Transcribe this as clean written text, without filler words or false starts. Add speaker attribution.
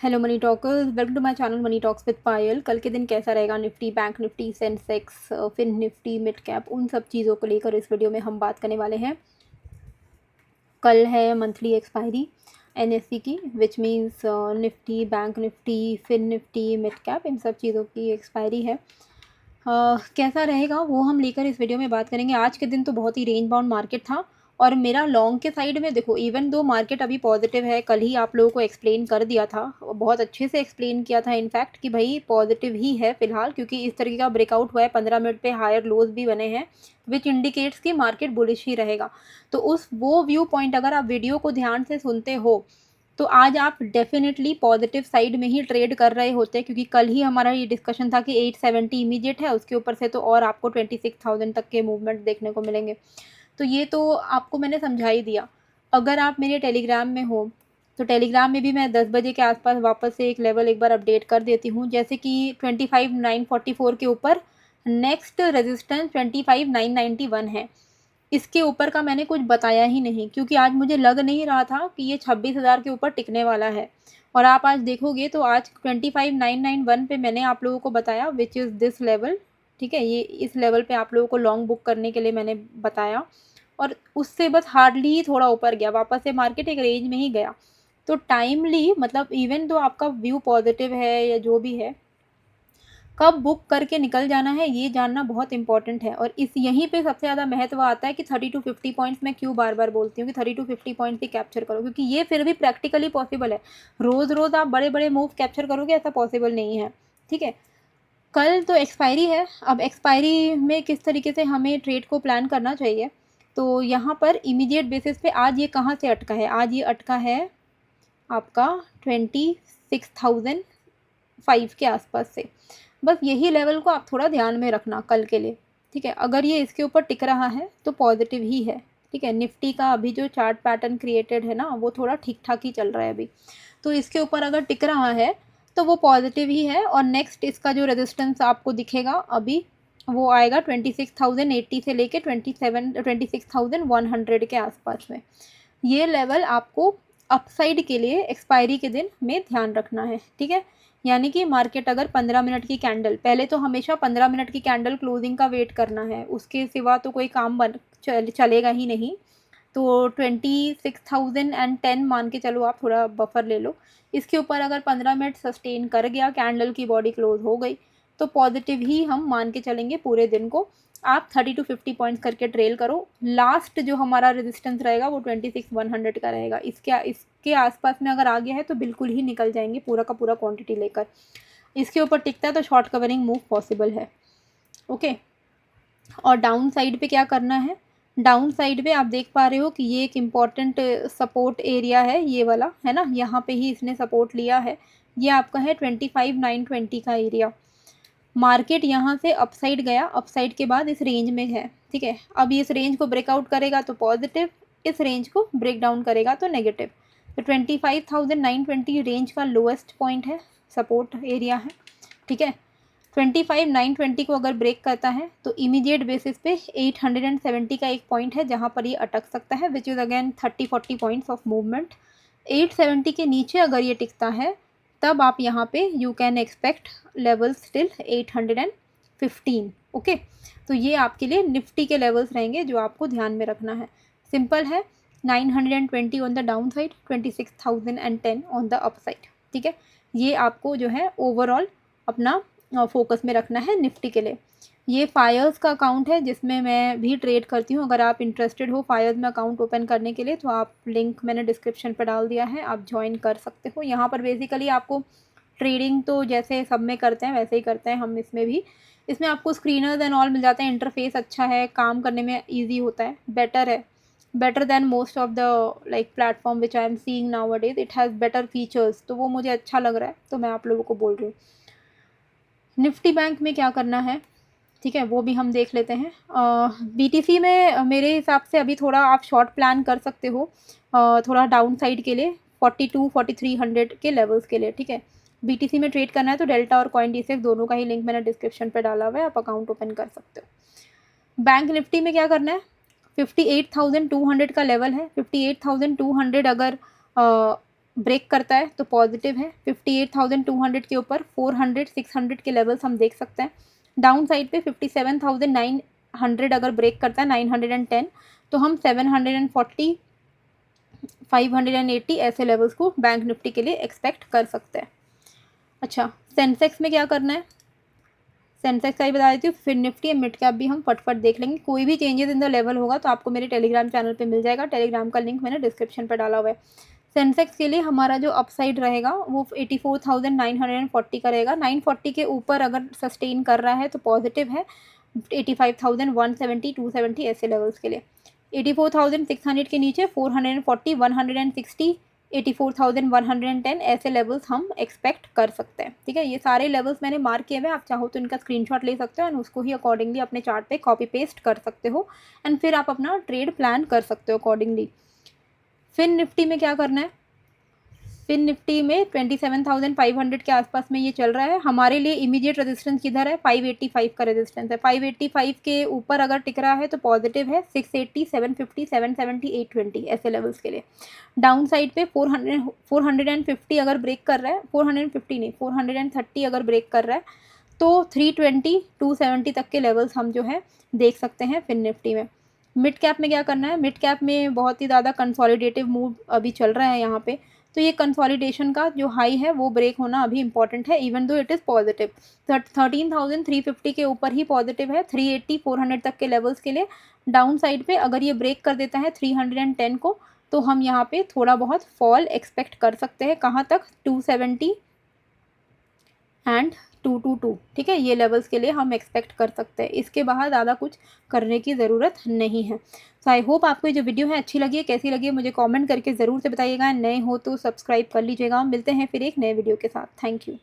Speaker 1: Hello money talkers, welcome to my channel money talks with Payal. कल के दिन कैसा रहेगा Nifty, bank Nifty, Sensex, Fin Nifty, mid cap, उन सब चीज़ों को लेकर इस वीडियो में हम बात करने वाले हैं। कल है मंथली एक्सपायरी एनएससी की, which means Nifty, bank Nifty, Fin Nifty, mid cap, इन सब चीज़ों की एक्सपायरी है। कैसा रहेगा वो हम लेकर इस वीडियो में बात करेंगे। आज के दिन तो बहुत ही रेंज बाउंड मार्केट था और मेरा लॉन्ग के साइड में देखो, इवन दो मार्केट अभी पॉजिटिव है, कल ही आप लोगों को एक्सप्लेन कर दिया था, बहुत अच्छे से एक्सप्लेन किया था इनफैक्ट कि भाई पॉजिटिव ही है फिलहाल, क्योंकि इस तरीके का ब्रेकआउट हुआ है, 15 मिनट पे हायर लोज भी बने हैं, विच इंडिकेट्स कि मार्केट बुलिश ही रहेगा। तो उस वो व्यू पॉइंट अगर आप वीडियो को ध्यान से सुनते हो तो आज आप डेफिनेटली पॉजिटिव साइड में ही ट्रेड कर रहे होते, क्योंकि कल ही हमारा ये डिस्कशन था कि 870 इमीडिएट है, उसके ऊपर से तो और आपको 26,000 तक के मूवमेंट देखने को मिलेंगे। तो ये तो आपको मैंने समझा ही दिया। अगर आप मेरे टेलीग्राम में हो तो टेलीग्राम में भी मैं 10 बजे के आसपास वापस से एक लेवल एक बार अपडेट कर देती हूँ, जैसे कि 25,944 के ऊपर नेक्स्ट रेजिस्टेंस 25,991 है। इसके ऊपर का मैंने कुछ बताया ही नहीं, क्योंकि आज मुझे लग नहीं रहा था कि ये 26,000 के ऊपर टिकने वाला है। और आप आज देखोगे तो आज 25,991 पे मैंने आप लोगों को बताया, विच इज़ दिस लेवल। ठीक है, ये इस लेवल पे आप लोगों को लॉन्ग बुक करने के लिए मैंने बताया, और उससे बस हार्डली ही थोड़ा ऊपर गया, वापस से मार्केट एक रेंज में ही गया। तो टाइमली, मतलब इवन तो आपका व्यू पॉजिटिव है या जो भी है, कब बुक करके निकल जाना है ये जानना बहुत इंपॉर्टेंट है। और इस यहीं पे सबसे ज़्यादा महत्व आता है कि 30 to 50 पॉइंट्स मैं क्यों बार बार बोलती हूँ कि 30 to 50 पॉइंट्स ही कैप्चर करो, क्योंकि ये फिर भी प्रैक्टिकली पॉसिबल है। रोज़ रोज़ आप बड़े बड़े मूव कैप्चर करोगे, ऐसा पॉसिबल नहीं है। ठीक है, कल तो एक्सपायरी है। अब एक्सपायरी में किस तरीके से हमें ट्रेड को प्लान करना चाहिए, तो यहाँ पर इमीडिएट बेसिस पे आज ये कहाँ से अटका है, आज ये अटका है आपका 26,005 के आसपास से। बस यही लेवल को आप थोड़ा ध्यान में रखना कल के लिए। ठीक है, अगर ये इसके ऊपर टिक रहा है तो पॉजिटिव ही है। ठीक है, निफ्टी का अभी जो चार्ट पैटर्न क्रिएटेड है ना, वो थोड़ा ठीक ठाक ही चल रहा है अभी, तो इसके ऊपर अगर टिक रहा है तो वो पॉजिटिव ही है। और नेक्स्ट इसका जो रेजिस्टेंस आपको दिखेगा अभी, वो आएगा 26,080 से लेके 26,100 के आसपास में। ये लेवल आपको अपसाइड के लिए एक्सपायरी के दिन में ध्यान रखना है। ठीक है, यानी कि मार्केट अगर 15 मिनट की कैंडल, पहले तो हमेशा 15 मिनट की कैंडल क्लोजिंग का वेट करना है, उसके सिवा तो कोई काम चलेगा ही नहीं। तो 26,010 मान के चलो, आप थोड़ा बफर ले लो। इसके ऊपर अगर 15 मिनट सस्टेन कर गया, कैंडल की बॉडी क्लोज हो गई, तो पॉजिटिव ही हम मान के चलेंगे पूरे दिन को। आप 30 to 50 पॉइंट्स करके ट्रेल करो। लास्ट जो हमारा रेजिस्टेंस रहेगा वो 26,100 का रहेगा। इसके आसपास में अगर आ गया है तो बिल्कुल ही निकल जाएंगे पूरा का पूरा क्वांटिटी लेकर। इसके ऊपर टिकता है तो शॉर्ट कवरिंग मूव पॉसिबल है। ओके, और डाउन साइड पे क्या करना है, डाउन साइड पे आप देख पा रहे हो कि ये एक इम्पॉर्टेंट सपोर्ट एरिया है, ये वाला है ना, यहाँ पे ही इसने सपोर्ट लिया है। ये आपका है 25,920 का एरिया। मार्केट यहाँ से अपसाइड गया, अपसाइड के बाद इस रेंज में है। ठीक है, अब इस रेंज को ब्रेकआउट करेगा तो पॉजिटिव, इस रेंज को ब्रेक डाउन करेगा तो नेगेटिव। तो 25,920 रेंज का लोएस्ट पॉइंट है, सपोर्ट एरिया है। ठीक है, 25,920 को अगर ब्रेक करता है तो इमीडिएट बेसिस पे 870 का एक पॉइंट है जहाँ पर ये अटक सकता है, which is again 30-40 points of movement. 870 के नीचे अगर ये टिकता है तब आप यहाँ पे you can expect levels till 815। Okay, तो ये आपके लिए निफ्टी के लेवल्स रहेंगे जो आपको ध्यान में रखना है। सिंपल है, 920 on the down side, 26,010 on the up side. ठीक है, ये आपको जो है ओवरऑल अपना फोकस में रखना है निफ्टी के लिए। ये फायर्स का अकाउंट है जिसमें मैं भी ट्रेड करती हूँ। अगर आप इंटरेस्टेड हो फायर्स में अकाउंट ओपन करने के लिए तो आप लिंक मैंने डिस्क्रिप्शन पर डाल दिया है, आप ज्वाइन कर सकते हो। यहाँ पर बेसिकली आपको ट्रेडिंग तो जैसे सब में करते हैं वैसे ही करते हैं हम इसमें भी। इसमें आपको स्क्रीनर्स एंड ऑल मिल जाते हैं, इंटरफेस अच्छा है, काम करने में ईजी होता है, बेटर है, better than most of the like platform which I am seeing now a days. It has better features, तो वो मुझे अच्छा लग रहा है, तो मैं आप लोगों को बोल रही हूँ। निफ्टी बैंक में क्या करना है, ठीक है, वो भी हम देख लेते हैं। बीटीसी में मेरे हिसाब से अभी थोड़ा आप शॉर्ट प्लान कर सकते हो, थोड़ा डाउन साइड के लिए 42-4300 के लेवल्स के लिए। ठीक है, बीटीसी में ट्रेड करना है तो डेल्टा और कॉइन डीसेक्स दोनों का ही लिंक मैंने डिस्क्रिप्शन पे डाला हुआ है, आप अकाउंट ओपन कर सकते हो। बैंक निफ्टी में क्या करना है, 58,200 का लेवल है। 58,200 अगर ब्रेक करता है तो पॉजिटिव है। 58,200 के ऊपर 400 600 के लेवल्स हम देख सकते हैं। डाउन साइड पे 57,900 अगर ब्रेक करता है 910 तो हम 740 580 ऐसे लेवल्स को बैंक निफ्टी के लिए एक्सपेक्ट कर सकते हैं। अच्छा, सेंसेक्स में क्या करना है, सेंसेक्स का ही बता देती हूँ, फिर निफ्टी या मिड कैप भी हम फटफट देख लेंगे। कोई भी चेंजेस इन द लेवल होगा तो आपको मेरे टेलीग्राम चैनल पे मिल जाएगा, टेलीग्राम का लिंक मैंने डिस्क्रिप्शन पर डाला हुआ है। सेंसेक्स के लिए हमारा जो अपसाइड रहेगा वो 84,940 का रहेगा। 940 के ऊपर अगर सस्टेन कर रहा है तो पॉजिटिव है। 85,170 270 ऐसे लेवल्स के लिए। 84,600 के नीचे 440 160 84,110 ऐसे लेवल्स हम एक्सपेक्ट कर सकते हैं। ठीक है, ये सारे लेवल्स मैंने मार्क किए हुए हैं, आप चाहो तो इनका स्क्रीनशॉट ले सकते हो एंड उसको ही अकॉर्डिंगली अपने चार्ट पे कॉपी पेस्ट कर सकते हो एंड फिर आप अपना ट्रेड प्लान कर सकते हो अकॉर्डिंगली। फिन निफ्टी में क्या करना है, फिन निफ्टी में 27,500 के आसपास में ये चल रहा है। हमारे लिए इमीडिएट रेजिस्टेंस किधर है, 585 का रेजिस्टेंस है। 585 के ऊपर अगर टिक रहा है तो पॉजिटिव है। 680 750 770 820 ऐसे लेवल्स के लिए। डाउन साइड पे 450 अगर ब्रेक कर रहा है, 450 नहीं 430 अगर ब्रेक कर रहा है तो 320 270 तक के लेवल्स हम जो है देख सकते हैं फिन निफ्टी में। मिड कैप में क्या करना है, मिड कैप में बहुत ही ज़्यादा कंसोलिडेटिव मूव अभी चल रहा है यहाँ पे, तो ये कंसोलिडेशन का जो हाई है वो ब्रेक होना अभी इंपॉर्टेंट है, even though it is positive. 13,350 के ऊपर ही पॉजिटिव है। 380 400 तक के लेवल्स के लिए। डाउन साइड पे अगर ये ब्रेक कर देता है 310 को तो हम यहाँ पे थोड़ा बहुत फॉल एक्सपेक्ट कर सकते हैं। कहाँ तक, 270 एंड 222। ठीक है, ये लेवल्स के लिए हम एक्सपेक्ट कर सकते हैं। इसके बाहर ज़्यादा कुछ करने की ज़रूरत नहीं है। सो आई होप आपको ये जो वीडियो है अच्छी लगी है, कैसी लगी है मुझे कमेंट करके ज़रूर से बताइएगा। नए हो तो सब्सक्राइब कर लीजिएगा। मिलते हैं फिर एक नए वीडियो के साथ। Thank you.